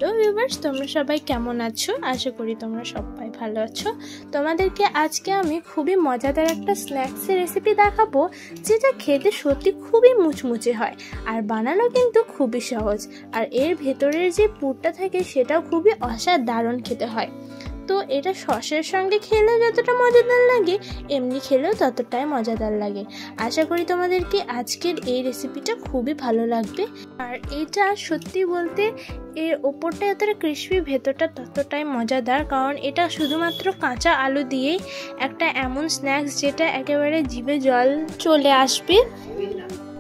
Hello viewers, তোমরা সবাই কেমন আছো? আশা করি তোমরা সবাই ভালো আছো। তোমাদেরকে আজকে আমি খুবই মজাদার একটা স্ন্যাক্সের রেসিপি দেখাবো, যেটা খেতে সত্যি খুবই মুচমুচে হয় আর বানানো কিন্তু খুবই সহজ। আর এর ভেতরের যে পুরটা থাকে সেটাও খুবই অসাধারণ খেতে হয়। তো এটা সসের সঙ্গে খেলে যতটা মজাদার লাগে, এমনি খেলেও ততটাই মজাদার লাগে। আশা করি তোমাদেরকে আজকের এই রেসিপিটা খুবই ভালো লাগবে। আর এটা সত্যি বলতে এর ওপরটা এতটা ক্রিস্পি, ভেতরটা ততটাই মজাদার, কারণ এটা শুধুমাত্র কাঁচা আলু দিয়েই একটা এমন স্ন্যাক্স যেটা একেবারে জিভে জল চলে আসবে।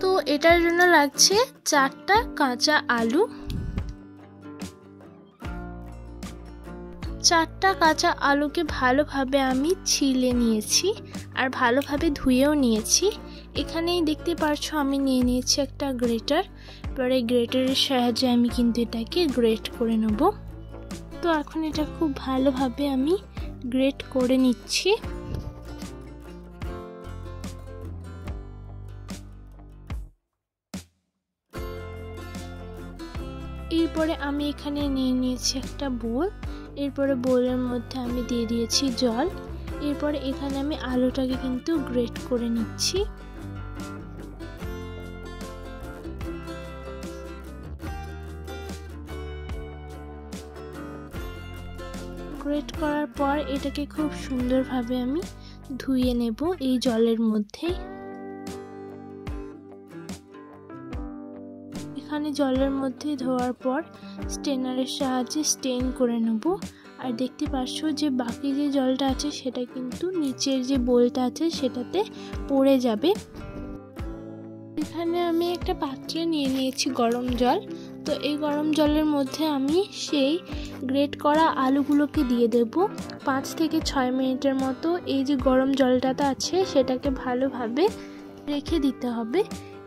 তো এটার জন্য লাগছে 4টা কাঁচা আলু। 4টা কাঁচা আলুকে ভালোভাবে আমি ছিলে নিয়েছি আর ভালোভাবে ধুয়েও নিয়েছি। এখানেই দেখতে পারছো আমি নিয়ে নিয়েছি একটা গ্রেটার। পরে গ্রেটারের সাহায্যে আমি কিন্তু এটাকে গ্রেট করে নেব। তো এখন এটা খুব ভালোভাবে আমি গ্রেট করে নিচ্ছি। এরপরে আমি এখানে নিয়ে নিয়েছি একটা বোল। এরপরে বোলের মধ্যে আমি দিয়ে দিয়েছি জল। এরপরে এখানে আমি আলুটাকে কিন্তু গ্রেট করে নিচ্ছি। গ্রেট করার পর এটাকে খুব সুন্দরভাবে আমি ধুয়ে নেব এই জলের মধ্যে। এখানে জলের মধ্যে ধোয়ার পর স্টেনারের সাহায্যে স্টেন করে নেব। আর দেখতে পাচ্ছ যে বাকি যে জলটা আছে সেটা কিন্তু নিচের যে বোলটা আছে সেটাতে পড়ে যাবে। এখানে আমি একটা পাত্রে নিয়ে নিয়েছি গরম জল। তো এই গরম জলের মধ্যে আমি সেই গ্রেট করা আলুগুলোকে দিয়ে দেব। 5 থেকে 6 মিনিটের মতো এই যে গরম জলটাতে আছে সেটাকে ভালোভাবে রেখে দিতে হবে।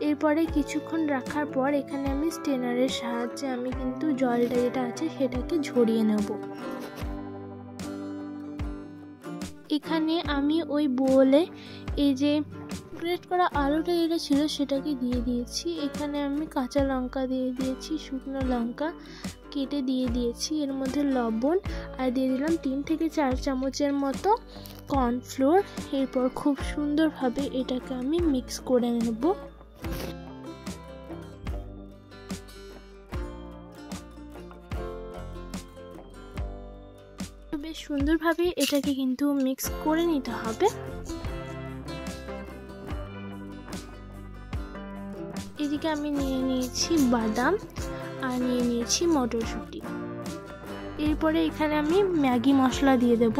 এরপরে কিছুক্ষণ রাখার পর এখানে আমি স্টেনারের সাহায্যে আমি কিন্তু জলটা যেটা আছে সেটাকে ঝরিয়ে নেব। এখানে আমি ওই বোলে এই যে গ্রেট করা আলুটা যেটা ছিল সেটাকে দিয়ে দিয়েছি। এখানে আমি কাঁচা লঙ্কা দিয়ে দিয়েছি, শুকনো লঙ্কা কেটে দিয়ে দিয়েছি, এর মধ্যে লবণ আর দিয়ে দিলাম 3 থেকে 4 চামচের মতো কর্নফ্লোর। এরপর খুব সুন্দরভাবে এটাকে আমি মিক্স করে নেব। বেশ সুন্দরভাবে এটাকে কিন্তু মিক্স করে নিতে হবে। এদিকে আমি নিয়ে নিয়েছি বাদাম আর নিয়ে নিয়েছি মটরশুঁটি। এরপরে এখানে আমি ম্যাগি মশলা দিয়ে দেব।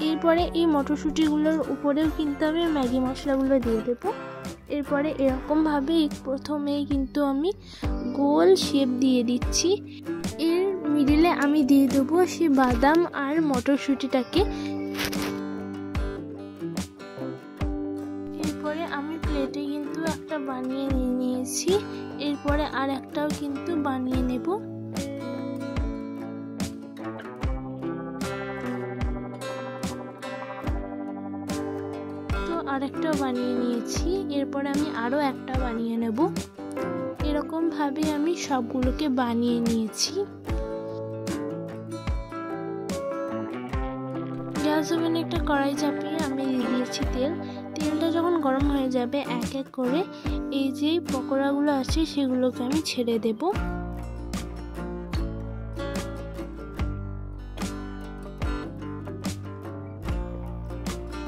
এরপরে এই মটরশুঁটিগুলোর উপরেও কিন্তু আমি ম্যাগি মশলাগুলো দিয়ে দেব। এরপরে এরকমভাবে প্রথমেই কিন্তু আমি গোল শেপ দিয়ে দিচ্ছি। এর মিডিলে আমি দিয়ে দেবো সেই বাদাম আর মটরশুঁটিটাকে। এরপরে আমি প্লেটে কিন্তু একটা বানিয়ে নিয়েছি। এরপরে আর একটাও কিন্তু বানিয়ে নেব। তো আরেকটাও বানিয়ে নিয়েছি। এরপরে আমি আরও একটা বানিয়ে নেব। এরকম ভাবে আমি সবগুলোকে বানিয়ে নিয়েছি। গ্যাস ওভেনে একটা কড়াই চাপিয়ে আমি দিয়ে দিয়েছি তেল। তেলটা যখন গরম হয়ে যাবে এক এক করে এই যে পকোড়াগুলো আছে সেগুলোকে আমি ছেড়ে দেব।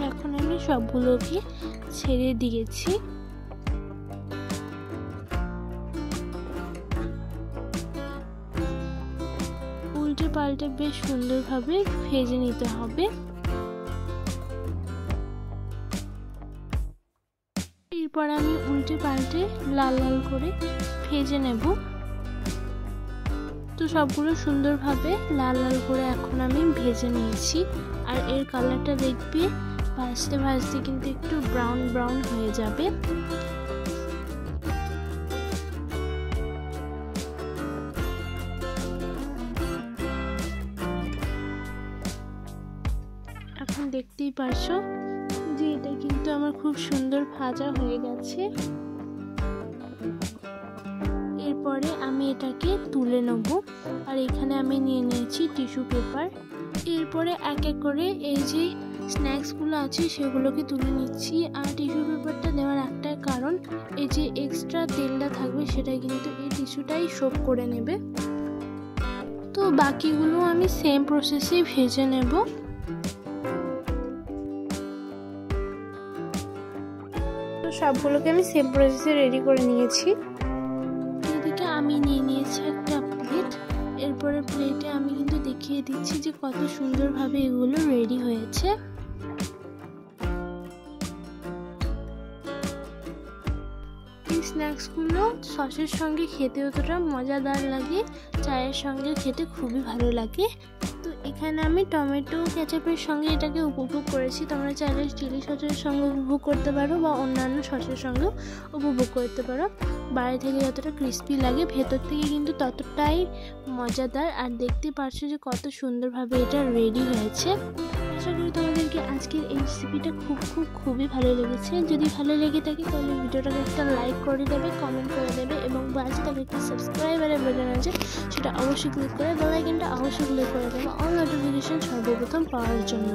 এখন আমি সবগুলোকে ছেড়ে দিয়েছি। উল্টে পাল্টে বেশ সুন্দরভাবে ভেজে নিতে হবে। এরপর আমি উল্টে পাল্টে লাল লাল করে ভেজে নেব। তো সবগুলো সুন্দরভাবে লাল লাল করে এখন আমি ভেজে নিয়েছি। আর এর কালারটা দেখবে ভাজতে ভাজতে কিন্তু একটু ব্রাউন ব্রাউন হয়ে যাবে। এখন দেখতেই পারছো যে এটা কিন্তু আমার খুব সুন্দর ভাজা হয়ে গেছে। এরপরে আমি এটাকে তুলে নেব। আর এখানে আমি নিয়ে নিয়েছি টিস্যু পেপার। এরপরে এক এক করে এই যে স্ন্যাক্সগুলো আছে সেগুলোকে তুলে নিচ্ছি। আর টিস্যু পেপারটা দেওয়ার একটাই কারণ, এই যে এক্সট্রা তেলটা থাকবে সেটা কিন্তু এই টিস্যুটাই সোক করে নেবে। তো বাকিগুলো আমি সেম প্রসেসেই ভেজে নেব। তো সবগুলোকে আমি সেম প্রসেসে রেডি করে নিয়েছি। এদিকে আমি নিয়ে নিয়েছি একটা প্লেট। এরপরে প্লেটে আমি কিন্তু দেখিয়ে দিচ্ছি যে কত সুন্দরভাবে এগুলো রেডি হয়েছে। এই স্ন্যাক্সগুলো সসের সঙ্গে খেতে অতটা মজাদার লাগে, চায়ের সঙ্গে খেতে খুবই ভালো লাগে। তো এখানে আমি টমেটো কেচাপের সঙ্গে এটাকে উপভোগ করেছি। তোমরা চাইলে চিলি সসের সঙ্গে উপভোগ করতে পারো বা অন্যান্য সসের সঙ্গেও উপভোগ করতে পারো। বাইরে থেকে যতটা ক্রিস্পি লাগে ভেতর থেকে কিন্তু ততটাই মজাদার। আর দেখতে পাচ্ছ যে কত সুন্দরভাবে এটা রেডি হয়েছে। আশা করি তোমাদেরকে আজকের এই রেসিপিটা খুবই ভালো লেগেছে। যদি ভালো লেগে থাকে তাহলে ভিডিওটাকে একটা লাইক করে দেবে, কমেন্ট করে দেবে এবং বাজটাকে একটা সাবস্ক্রাইবারের বাটন আছে সেটা অবশ্যই ক্লিক করে বেল আইকনটা অবশ্যই ক্লিক করে দেবে অল নোটিফিকেশন সর্বপ্রথম পাওয়ার জন্য।